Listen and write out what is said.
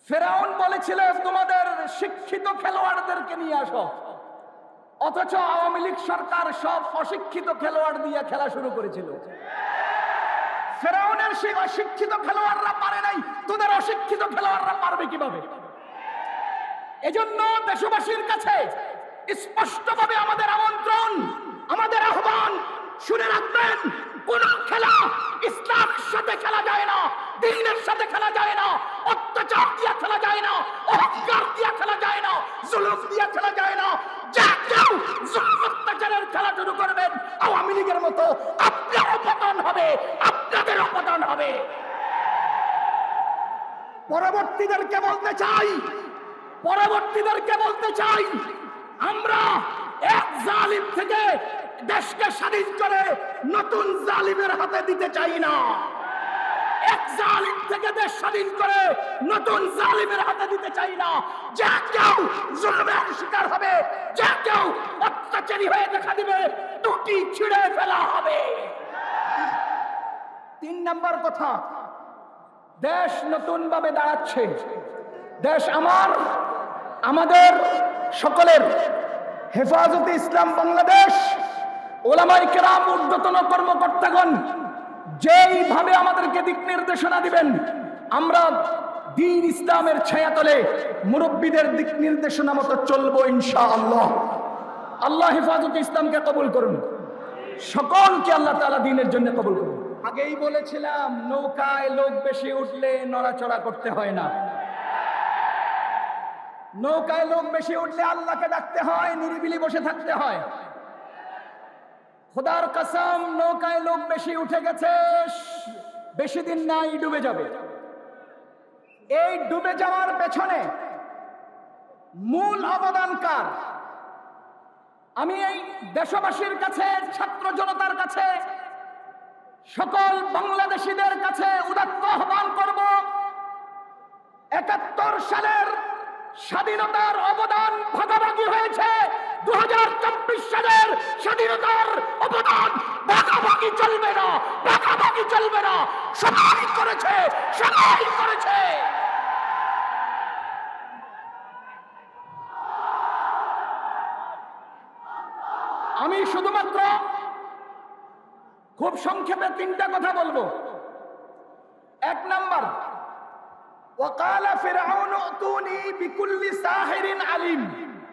ফেরাউন বলেছিল তোমাদের শিক্ষিত খেলোয়াড়দেরকে নিয়ে আসো, অথচ আওয়ামী লীগ সরকার সব অশিক্ষিত খেলোয়াড় দিয়ে খেলা শুরু করেছিল। ফেরাউনের সেই অশিক্ষিত খেলোয়াড়রা পারে নাই, তোদের অশিক্ষিত খেলোয়াড়রা পারবে কিভাবে? এজন্য দেশবাসীর কাছে স্পষ্টভাবে আমাদের আমন্ত্রণ, আমাদের আহ্বান, শুনে রাখবেন, কোন খেলা ইসলামের সাথে খেলা যায় না, দ্বীনের সাথে খেলা যায় না, অত্যাচার দিয়ে খেলা যায় না, অহংকার দিয়ে খেলা যায় না, জুলুম দিয়ে খেলা যায় না। যা কেউ জুলুম অত্যাচারের খেলা শুরু করবেন আওয়ামী লীগের মতো, আপনারও পতন হবে, আপনাদেরও পতন হবে। পরবর্তীদেরকে বলতে চাই আমরা এক জালিম থেকে দেশকে স্বাধীন করে নতুন জালিমের হাতে দিতে চাই না। এক জালিম থেকে দেশ স্বাধীন করে নতুন জালিমের হাতে দিতে চাই না। যে কেউ জুলুমের শিকার হবে, যে কেউ অত্যাচারী হয়ে দেখা দিবে, দুটি ছিঁড়ে ফেলা হবে। 3 নম্বর কথা, দেশ নতুন ভাবে দাঁড়াচ্ছে। দেশ আমাদের সকলের। হেফাজতে ইসলাম বাংলাদেশ, ওলামায়ে কেরাম, ঊর্ধ্বতন কর্মকর্তাগণ যেইভাবে আমাদেরকে দিক নির্দেশনা দিবেন, আমরা দ্বীন ইসলামের ছায়াতলে মুরব্বীদের দিক নির্দেশনা মতো চলবো ইনশাআল্লাহ। আল্লাহ হেফাজতে ইসলামকে কবুল করুন, সকলকে আল্লাহ তাআলা দ্বীনের জন্য কবুল করুন। আগেই বলেছিলাম, নৌকায় লোক বেশি উঠলে নড়াচড়া করতে হয় না। নৌকায় লোক বেশি উঠলে আল্লাহকে ডাকতে হয়, নিরিবিলি বসে থাকতে হয়। খোদার কসম, নৌকায় লোক বেশি উঠে গেছে, বেশি দিন নাই ডুবে যাবে। এই ডুবে যাওয়ার পেছনে মূল অবদানকার? আমি এই দেশবাসীর কাছে, ছাত্র জনতার কাছে, সকল বাংলাদেশীদের কাছে উদাত্ত আহ্বান করব, ৭১ সালের স্বাধীনতার অবদান ভাগাভাগি হয়েছে, 2024 সালের স্বাধীনতার অবদান ভাগাভাগি চলবে না, ভাগাভাগি চলবে না। সবাই করেছে, সবাই করেছে। আমি শুধুমাত্র খুব সংক্ষেপে 3টা কথা বলবো। 1 নাম্বার, ওয়াকালা ফিরআউন উতুনি বিকুল্লি সাহিরিন আলিম।